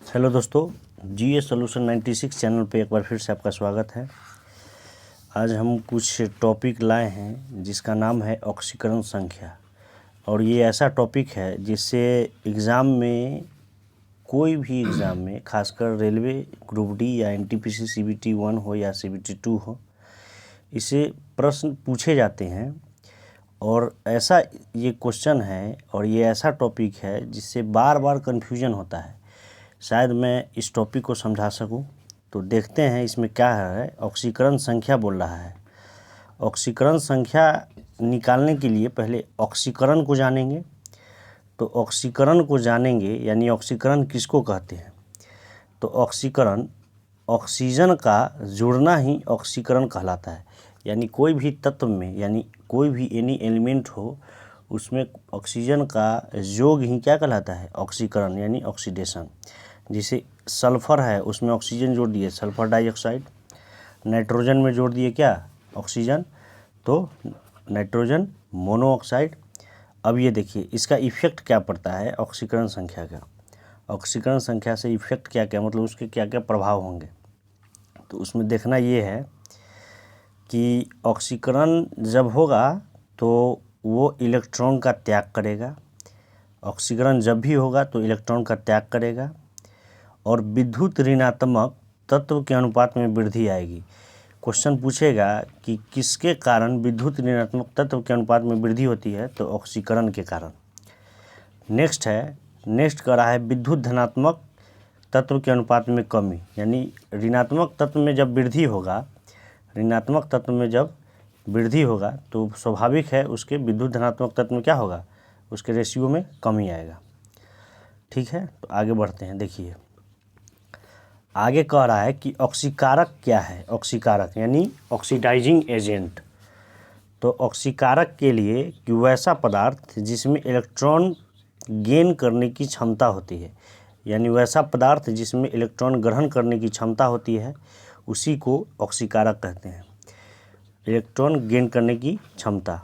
Hello दोस्तों, GS solution 96 channel पे एक बार फिर से आपका स्वागत है। आज हम कुछ टॉपिक लाए हैं जिसका नाम है ऑक्सीकरण संख्या। और ये ऐसा टॉपिक है जिससे एग्ज़ाम में, कोई भी एग्ज़ाम में, खासकर रेलवे ग्रुप डी या एनटीपीसी सीबीटी 1 हो या सीबीटी 2 हो, इसे प्रश्न पूछे जाते हैं। और ऐसा ये क्वेश्चन है और ये ऐसा टॉपिक है जिससे बार बार कन्फ्यूजन होता है। शायद मैं इस टॉपिक को समझा सकूं। तो देखते हैं इसमें क्या है। ऑक्सीकरण संख्या बोल रहा है। ऑक्सीकरण संख्या निकालने के लिए पहले ऑक्सीकरण को जानेंगे। तो ऑक्सीकरण को जानेंगे यानी ऑक्सीकरण किसको कहते हैं। तो ऑक्सीकरण, ऑक्सीजन का जुड़ना ही ऑक्सीकरण कहलाता है। यानी कोई भी तत्व में, यानी कोई भी एनी एलिमेंट हो, उसमें ऑक्सीजन का योग ही क्या कहलाता है, ऑक्सीकरण यानी ऑक्सीडेशन। जैसे सल्फ़र है, उसमें ऑक्सीजन जोड़ दिए सल्फ़र डाइऑक्साइड, नाइट्रोजन में जोड़ दिए क्या, ऑक्सीजन, तो नाइट्रोजन मोनोऑक्साइड। अब ये देखिए इसका इफ़ेक्ट क्या पड़ता है ऑक्सीकरण संख्या का। ऑक्सीकरण संख्या से इफ़ेक्ट क्या क्या, मतलब उसके क्या क्या प्रभाव होंगे। तो उसमें देखना ये है कि ऑक्सीकरण जब होगा तो वो इलेक्ट्रॉन का त्याग करेगा। ऑक्सीकरण जब भी होगा तो इलेक्ट्रॉन का त्याग करेगा और विद्युत ऋणात्मक तत्व के अनुपात में वृद्धि आएगी। क्वेश्चन पूछेगा कि किसके कारण विद्युत ऋणात्मक तत्व के अनुपात में वृद्धि होती है, तो ऑक्सीकरण के कारण। नेक्स्ट कह रहा है विद्युत धनात्मक तत्व के अनुपात में कमी। यानी ऋणात्मक तत्व में जब वृद्धि होगा, ऋणात्मक तत्व में जब वृद्धि होगा तो स्वाभाविक है उसके विद्युत धनात्मक तत्व में क्या होगा, उसके रेशियो में कमी आएगा। ठीक है, तो आगे बढ़ते हैं। देखिए आगे कह रहा है कि ऑक्सीकारक क्या है। ऑक्सीकारक यानी ऑक्सीडाइजिंग एजेंट। तो ऑक्सीकारक के लिए कि वैसा पदार्थ जिसमें इलेक्ट्रॉन गेन करने की क्षमता होती है, यानी वैसा पदार्थ जिसमें इलेक्ट्रॉन ग्रहण करने की क्षमता होती है, उसी को ऑक्सीकारक कहते हैं। इलेक्ट्रॉन गेन करने की क्षमता।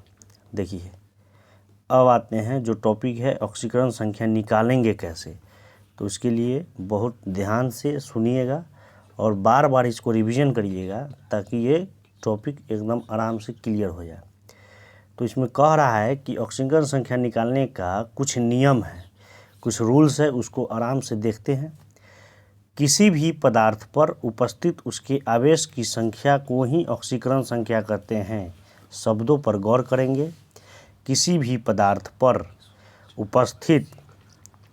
देखिए अब आते हैं जो टॉपिक है ऑक्सीकरण संख्या निकालेंगे कैसे। तो उसके लिए बहुत ध्यान से सुनिएगा और बार बार इसको रिवीजन करिएगा ताकि ये टॉपिक एकदम आराम से क्लियर हो जाए। तो इसमें कह रहा है कि ऑक्सीकरण संख्या निकालने का कुछ नियम है, कुछ रूल्स है, उसको आराम से देखते हैं। किसी भी पदार्थ पर उपस्थित उसके आवेश की संख्या को ही ऑक्सीकरण संख्या कहते हैं। शब्दों पर गौर करेंगे। किसी भी पदार्थ पर उपस्थित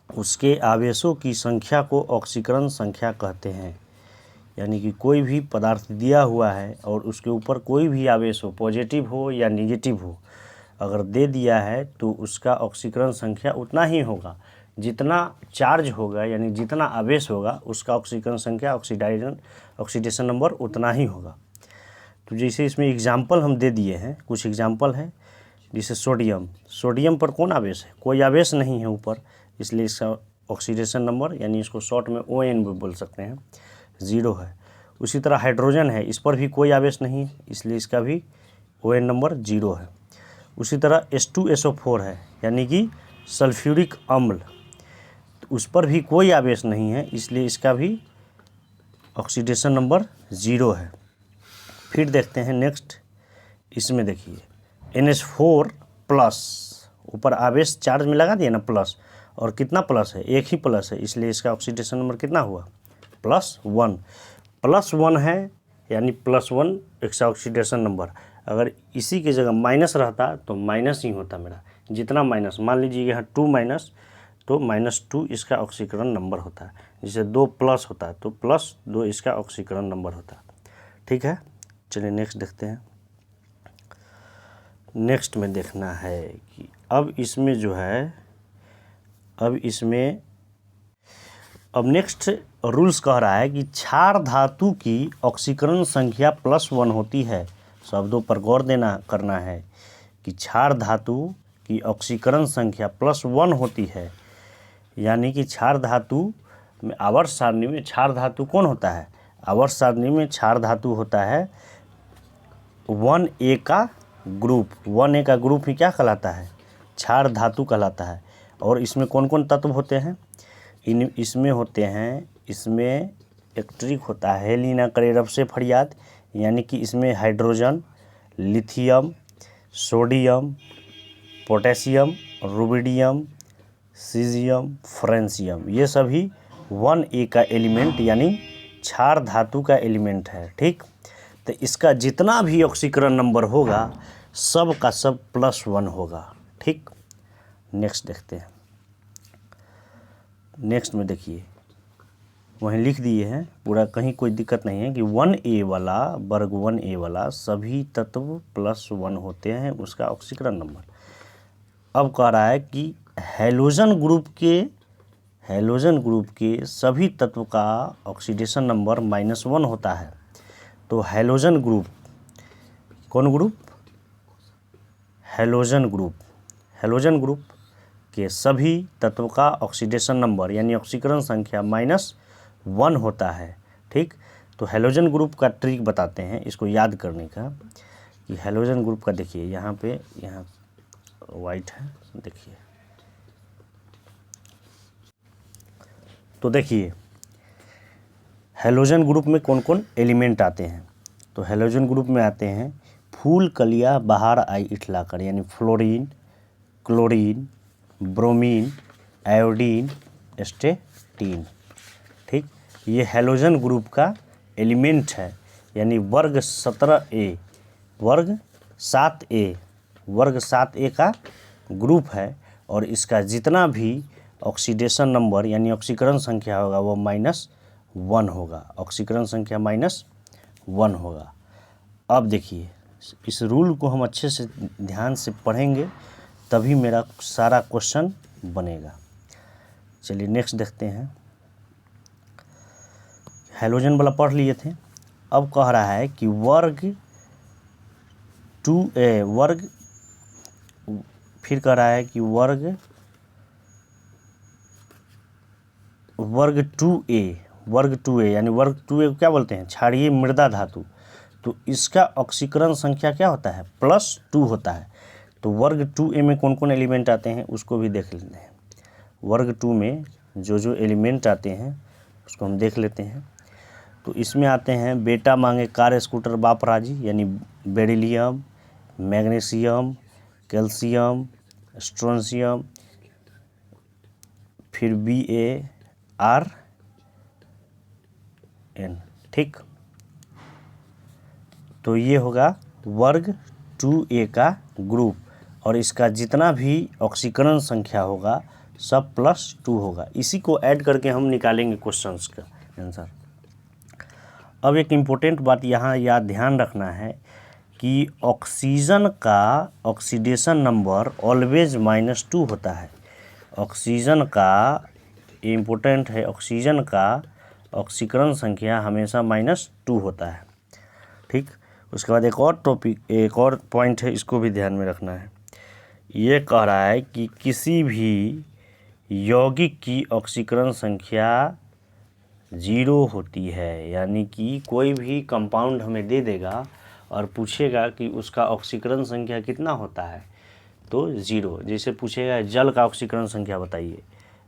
उसके आवेशों की संख्या को ऑक्सीकरण संख्या कहते हैं। यानी कि कोई भी पदार्थ दिया हुआ है और उसके ऊपर कोई भी आवेश हो, पॉजिटिव हो या निगेटिव हो, अगर दे दिया है तो उसका ऑक्सीकरण संख्या उतना ही होगा जितना चार्ज होगा, यानी जितना आवेश होगा उसका ऑक्सीकरण संख्या, ऑक्सीडेशन नंबर उतना ही होगा। तो जैसे इसमें एग्जाम्पल हम दे दिए हैं, कुछ एग्जाम्पल है। जैसे सोडियम पर कौन आवेश है, कोई आवेश नहीं है ऊपर, इसलिए इसका ऑक्सीडेशन नंबर, यानी इसको शॉर्ट में ON भी बोल सकते हैं, 0 है। उसी तरह हाइड्रोजन है, इस पर भी कोई आवेश नहीं है, इसलिए इसका भी ON नंबर 0 है। उसी तरह H2SO4 है, यानी कि सल्फ्यूरिक अम्ल, तो उस पर भी कोई आवेश नहीं है, इसलिए इसका भी ऑक्सीडेशन नंबर 0 है। फिर देखते हैं नेक्स्ट। इसमें देखिए NH4 प्लस, ऊपर आवेश चार्ज में लगा दिया ना प्लस, और कितना प्लस है, एक ही प्लस है, इसलिए इसका ऑक्सीडेशन नंबर कितना हुआ, +1। +1 है यानी +1 इसका ऑक्सीडेशन नंबर। अगर इसी की जगह माइनस रहता तो माइनस ही होता मेरा। जितना माइनस, मान लीजिए यहाँ 2 माइनस, तो -2 इसका ऑक्सीकरण नंबर होता है। जैसे 2 प्लस होता है तो +2 इसका ऑक्सीकरण नंबर होता है। ठीक है, चलिए नेक्स्ट देखते हैं। नेक्स्ट में देखना है कि अब इसमें जो है, अब नेक्स्ट रूल्स कह रहा है कि क्षार धातु की ऑक्सीकरण संख्या +1 होती है। शब्दों पर गौर करना है कि क्षार धातु की ऑक्सीकरण संख्या +1 होती है। यानी कि क्षार धातु में आवर्त सारणी में क्षार धातु कौन होता है, आवर्त सारणी में क्षार धातु होता है 1A का ग्रुप। 1A का ग्रुप ही क्या कहलाता है, क्षार धातु कहलाता है। और इसमें कौन कौन तत्व होते हैं, इसमें होते हैं इसमें एक ट्रिक होता है, हेली ना करे रब से फरियाद, यानी कि इसमें hydrogen, lithium, sodium, potassium, rubidium, caesium, francium, ये सभी 1A का एलिमेंट यानी क्षार धातु का एलिमेंट है। ठीक, तो इसका जितना भी ऑक्सीकरण नंबर होगा सब का सब +1 होगा। ठीक, नेक्स्ट देखते हैं। नेक्स्ट में देखिए वहीं लिख दिए हैं पूरा, कहीं कोई दिक्कत नहीं है कि 1A वाला, वर्ग 1A वाला सभी तत्व +1 होते हैं उसका ऑक्सीकरण नंबर। अब कह रहा है कि हैलोजन ग्रुप के सभी तत्व का ऑक्सीडेशन नंबर -1 होता है। तो हैलोजन ग्रुप, कौन ग्रुप? हैलोजन ग्रुप के सभी तत्व का ऑक्सीडेशन नंबर यानी ऑक्सीकरण संख्या -1 होता है। ठीक, तो हैलोजन ग्रुप का ट्रिक बताते हैं इसको याद करने का, कि हैलोजन ग्रुप का देखिए यहाँ पे, यहाँ वाइट है, देखिए तो देखिए हैलोजन ग्रुप में कौन कौन एलिमेंट आते हैं। तो हैलोजन ग्रुप में आते हैं फूल कलिया बाहर आई इठलाकर, यानी फ्लोरीन, क्लोरीन, ब्रोमीन, आयोडीन, एस्टेटीन। ठीक, ये हैलोजन ग्रुप का एलिमेंट है, यानी वर्ग 7A का ग्रुप है, और इसका जितना भी ऑक्सीडेशन नंबर यानी ऑक्सीकरण संख्या होगा वो -1 होगा, ऑक्सीकरण संख्या -1 होगा। अब देखिए इस रूल को हम अच्छे से ध्यान से पढ़ेंगे तभी मेरा सारा क्वेश्चन बनेगा। चलिए नेक्स्ट देखते हैं। हैलोजन वाला पढ़ लिए थे, अब कह रहा है कि फिर कह रहा है कि वर्ग 2A यानी वर्ग 2A को क्या बोलते हैं? क्षारीय मृदा धातु। तो इसका ऑक्सीकरण संख्या क्या होता है? +2 होता है। तो वर्ग 2A में कौन कौन एलिमेंट आते हैं उसको भी देख लेते हैं। वर्ग 2 में जो एलिमेंट आते हैं उसको हम देख लेते हैं। तो इसमें आते हैं बेटा मांगे कार स्कूटर बाप राजी, यानी बेरिलियम, मैग्नीशियम, कैल्शियम, स्ट्रोंशियम, फिर BaRN। ठीक, तो ये होगा वर्ग 2A का ग्रुप, और इसका जितना भी ऑक्सीकरण संख्या होगा सब +2 होगा। इसी को ऐड करके हम निकालेंगे क्वेश्चंस का आंसर। अब एक इम्पोर्टेंट बात यहाँ याद ध्यान रखना है कि ऑक्सीजन का ऑक्सीडेशन नंबर ऑलवेज -2 होता है। ऑक्सीजन का इम्पोर्टेंट है, ऑक्सीजन का ऑक्सीकरण संख्या हमेशा -2 होता है। ठीक, उसके बाद एक और पॉइंट है, इसको भी ध्यान में रखना है। ये कह रहा है कि किसी भी यौगिक की ऑक्सीकरण संख्या 0 होती है, यानी कि कोई भी कंपाउंड हमें दे देगा और पूछेगा कि उसका ऑक्सीकरण संख्या कितना होता है, तो 0। जैसे पूछेगा जल का ऑक्सीकरण संख्या बताइए,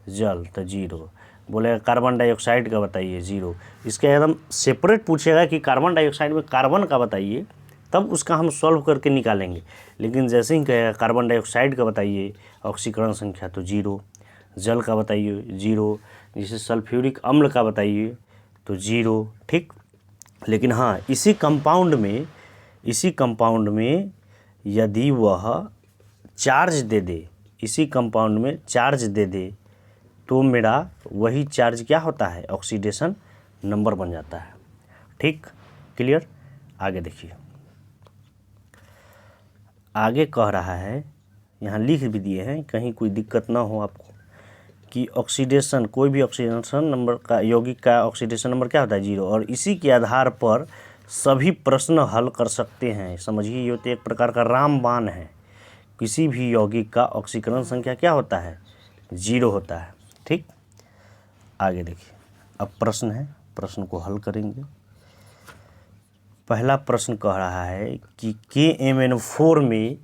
जल तो 0। बोलेगा कार्बन डाइऑक्साइड का बताइए, 0। इसके एकदम सेपरेट पूछेगा कि कार्बन डाइऑक्साइड में कार्बन का बताइए, तब उसका हम सॉल्व करके निकालेंगे। लेकिन जैसे ही कहेगा कार्बन डाइऑक्साइड का बताइए ऑक्सीकरण संख्या, तो 0। जल का बताइए, 0। जैसे सल्फ्यूरिक अम्ल का बताइए तो 0। ठीक, लेकिन हाँ इसी कंपाउंड में यदि वह चार्ज दे दे, इसी कंपाउंड में चार्ज दे दे, तो मेरा वही चार्ज क्या होता है? ऑक्सीडेशन नंबर बन जाता है। ठीक, क्लियर? आगे देखिए, आगे कह रहा है, यहाँ लिख भी दिए हैं कहीं कोई दिक्कत ना हो आपको, कि ऑक्सीडेशन, कोई भी ऑक्सीडेशन नंबर का, यौगिक का ऑक्सीडेशन नंबर क्या होता है? 0। और इसी के आधार पर सभी प्रश्न हल कर सकते हैं। समझिए ये तो एक प्रकार का रामबाण है। किसी भी यौगिक का ऑक्सीकरण संख्या क्या होता है? 0 होता है। ठीक, आगे देखिए, अब प्रश्न है, प्रश्न को हल करेंगे। पहला प्रश्न कह रहा है कि KMnO4 में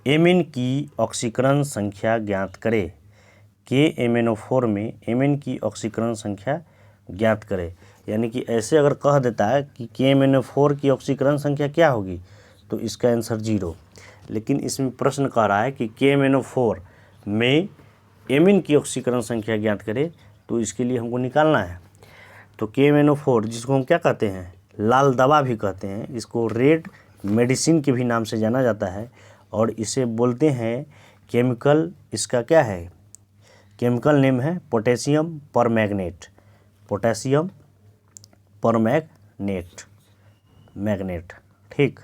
Mn की ऑक्सीकरण संख्या ज्ञात करें। KMnO4 में Mn की ऑक्सीकरण संख्या ज्ञात करें। यानी कि ऐसे अगर कह देता है कि KMnO4 की ऑक्सीकरण संख्या क्या होगी, तो इसका आंसर 0। लेकिन इसमें प्रश्न कह रहा है कि KMnO4 में एमीन की ऑक्सीकरण संख्या ज्ञात करें, तो इसके लिए हमको निकालना है। तो KMnO4 जिसको हम क्या कहते हैं, लाल दवा भी कहते हैं, इसको रेड मेडिसिन के भी नाम से जाना जाता है, और इसे बोलते हैं केमिकल, इसका क्या है, केमिकल नेम है potassium permanganate, potassium permanganate, magnet. ठीक,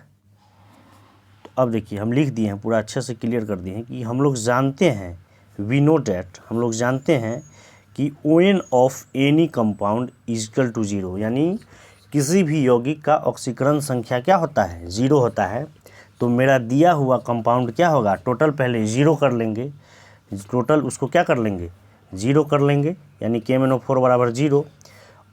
तो अब देखिए हम लिख दिए हैं, पूरा अच्छे से क्लियर कर दिए हैं कि हम लोग जानते हैं, वी नो डैट, हम लोग जानते हैं कि ON of any compound equal to 0, यानी किसी भी यौगिक का ऑक्सीकरण संख्या क्या होता है, 0 होता है। तो मेरा दिया हुआ कंपाउंड क्या होगा, टोटल पहले 0 कर लेंगे, टोटल उसको क्या कर लेंगे, 0 कर लेंगे, यानी KMnO4 बराबर 0।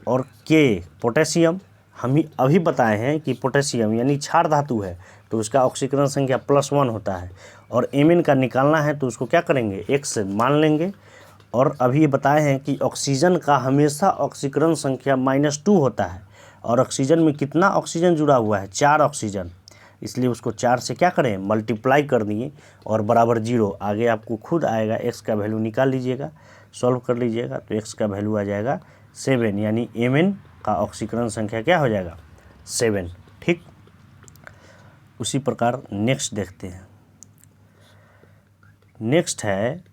और K पोटेशियम, हम ही अभी बताए हैं कि पोटेशियम यानी क्षार धातु है, तो उसका ऑक्सीकरण संख्या +1 होता है। और एमिन का निकालना है तो उसको क्या करेंगे, X मान लेंगे। और अभी बताए हैं कि ऑक्सीजन का हमेशा ऑक्सीकरण संख्या -2 होता है, और ऑक्सीजन में कितना ऑक्सीजन जुड़ा हुआ है, 4 ऑक्सीजन, इसलिए उसको 4 से क्या करें, मल्टीप्लाई कर दिए, और बराबर 0। आगे आपको खुद आएगा, X का वैल्यू निकाल लीजिएगा, सॉल्व कर लीजिएगा, तो X का वैल्यू आ जाएगा 7, यानी एमिन का ऑक्सीकरण संख्या क्या हो जाएगा, 7। ठीक, उसी प्रकार नेक्स्ट देखते हैं। नेक्स्ट है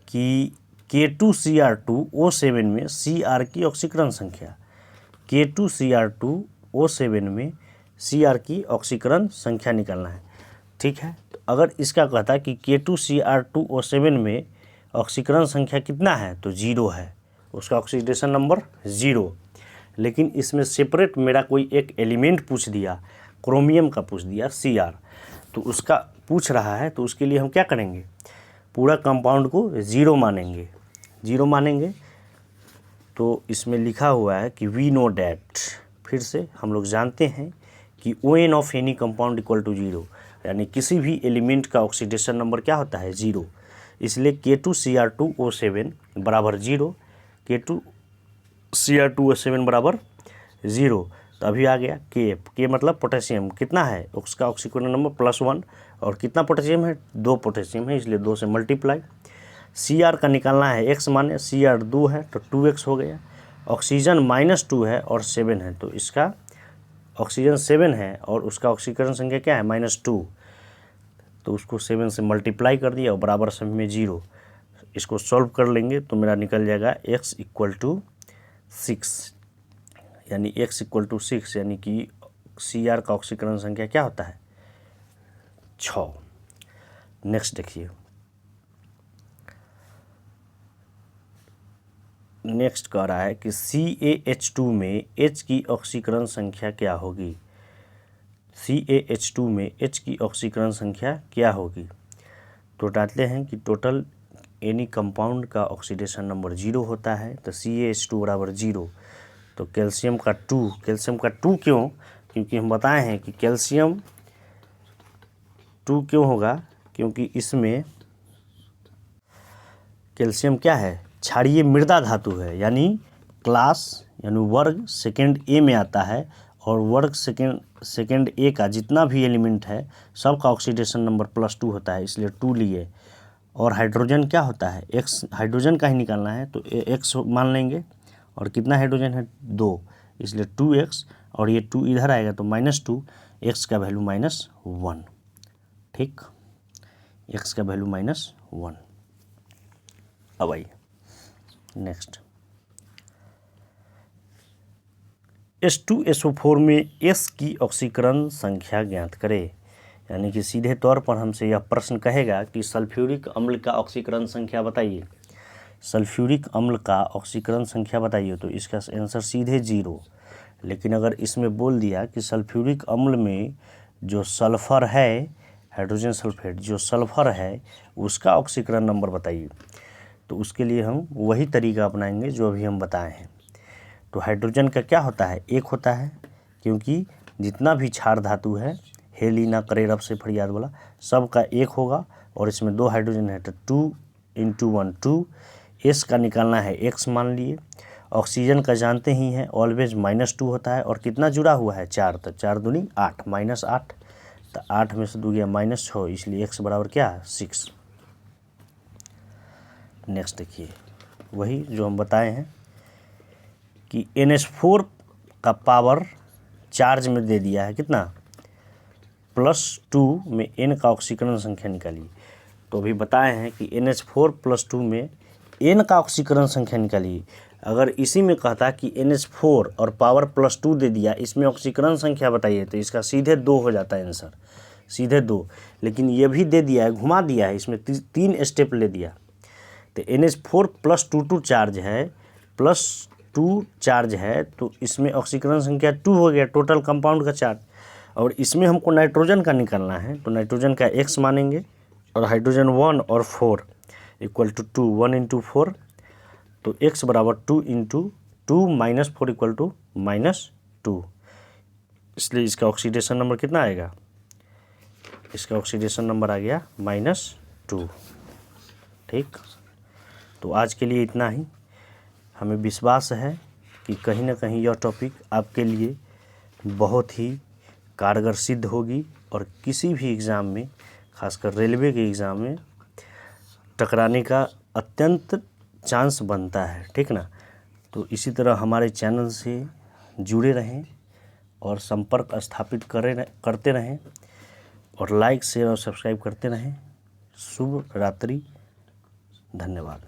कि K2Cr2O7 में Cr की ऑक्सीकरण संख्या, K2Cr2O7 में Cr की ऑक्सीकरण संख्या निकालना है। ठीक है, तो अगर इसका कहता है कि K2Cr2O7 में ऑक्सीकरण संख्या कितना है, तो 0 है, उसका ऑक्सीडेशन नंबर 0। लेकिन इसमें सेपरेट मेरा कोई एक एलिमेंट पूछ दिया, क्रोमियम का पूछ दिया Cr, तो उसका पूछ रहा है, तो उसके लिए हम क्या करेंगे, पूरा कंपाउंड को 0 मानेंगे, 0 मानेंगे। तो इसमें लिखा हुआ है कि वी नो डैट, फिर से हम लोग जानते हैं कि ON of any compound equal to 0, यानी किसी भी एलिमेंट का ऑक्सीडेशन नंबर क्या होता है, 0। इसलिए K2Cr2O7 बराबर 0, K2Cr2O7 बराबर 0। तो अभी आ गया K मतलब पोटेशियम, कितना है, उसका ऑक्सीकरण नंबर +1, और कितना पोटेशियम है, 2 पोटेशियम है, इसलिए 2 से मल्टीप्लाई। Cr का निकालना है, X माने, Cr 2 है तो 2X हो गया, ऑक्सीजन -2 है और 7 है, तो इसका ऑक्सीजन 7 है और उसका ऑक्सीकरण संख्या क्या है, -2, तो उसको 7 से मल्टीप्लाई कर दिया और बराबर समय में 0। इसको सॉल्व कर लेंगे तो मेरा निकल जाएगा X = 6, यानी X = 6, यानी कि Cr का ऑक्सीकरण संख्या क्या होता है, 6। नेक्स्ट देखिए, नेक्स्ट कह रहा है कि CaH2 में H की ऑक्सीकरण संख्या क्या होगी, CaH2 में H की ऑक्सीकरण संख्या क्या होगी। तो डालते हैं कि टोटल एनी कंपाउंड का ऑक्सीडेशन नंबर 0 होता है, तो CaH2 बराबर 0। तो कैल्शियम का 2 क्यों, क्योंकि हम बताए हैं कि कैल्शियम 2 क्यों होगा, क्योंकि इसमें कैल्शियम क्या है, क्षारीय मृदा धातु है, यानी क्लास यानी वर्ग सेकेंड A में आता है, और वर्ग सेकेंड A का जितना भी एलिमेंट है सबका ऑक्सीडेशन नंबर +2 होता है, इसलिए 2 लिए। और हाइड्रोजन क्या होता है, X, हाइड्रोजन का ही निकालना है तो X मान लेंगे, और कितना हाइड्रोजन है, 2, इसलिए 2X, और ये 2 इधर आएगा तो -2, X का वैल्यू -1। ठीक, X का वैल्यू -1। अब आइए नेक्स्ट, H2SO4 में S की ऑक्सीकरण संख्या ज्ञात करें। यानी कि सीधे तौर पर हमसे यह प्रश्न कहेगा कि सल्फ्यूरिक अम्ल का ऑक्सीकरण संख्या बताइए, सल्फ्यूरिक अम्ल का ऑक्सीकरण संख्या बताइए, तो इसका आंसर सीधे 0। लेकिन अगर इसमें बोल दिया कि सल्फ्यूरिक अम्ल में जो सल्फ़र है, हाइड्रोजन सल्फेट जो सल्फ़र है, उसका ऑक्सीकरण नंबर बताइए, तो उसके लिए हम वही तरीका अपनाएंगे जो अभी हम बताए हैं। तो हाइड्रोजन का क्या होता है, 1 होता है, क्योंकि जितना भी क्षार धातु है, हेलिना करे रब से फरियाद वाला, सबका 1 होगा, और इसमें 2 हाइड्रोजन है तो 2 × 1 2। S का निकालना है, X मान लिए, ऑक्सीजन का जानते ही हैं ऑलवेज -2 होता है, और कितना जुड़ा हुआ है 4, तो 4 दूनी 8 -8, तो 8 में से 2 गया -6, इसलिए x बराबर क्या है 6। नेक्स्ट देखिए वही जो हम बताए हैं कि NH4 का पावर चार्ज में दे दिया है कितना +2 में n का ऑक्सीकरण संख्या निकालिए। तो अभी बताए हैं कि NH4 +2 में n का ऑक्सीकरण संख्या निकालिए। अगर इसी में कहता कि NH4 और पावर +2 दे दिया, इसमें ऑक्सीकरण संख्या बताइए, तो इसका सीधे 2 हो जाता है आंसर, सीधे 2। लेकिन ये भी दे दिया है, घुमा दिया है, इसमें 3 स्टेप ले दिया। तो NH4 +2 चार्ज है, +2 चार्ज है, तो इसमें ऑक्सीकरण संख्या 2 हो गया, टोटल कंपाउंड का चार्ज। और इसमें हमको नाइट्रोजन का निकालना है, तो नाइट्रोजन का x मानेंगे, और हाइड्रोजन 1 और 4 = 2, 1 × 4, तो x बराबर 2 × 2 - 4 = -2। इसलिए इसका ऑक्सीडेशन नंबर कितना आएगा, इसका ऑक्सीडेशन नंबर आ गया -2। ठीक, तो आज के लिए इतना ही। हमें विश्वास है कि कहीं ना कहीं यह टॉपिक आपके लिए बहुत ही कारगर सिद्ध होगी, और किसी भी एग्ज़ाम में, खासकर रेलवे के एग्ज़ाम में टकराने का अत्यंत चांस बनता है। ठीक ना, तो इसी तरह हमारे चैनल से जुड़े रहें और संपर्क स्थापित करते रहें, और लाइक शेयर और सब्सक्राइब करते रहें। शुभ रात्रि, धन्यवाद।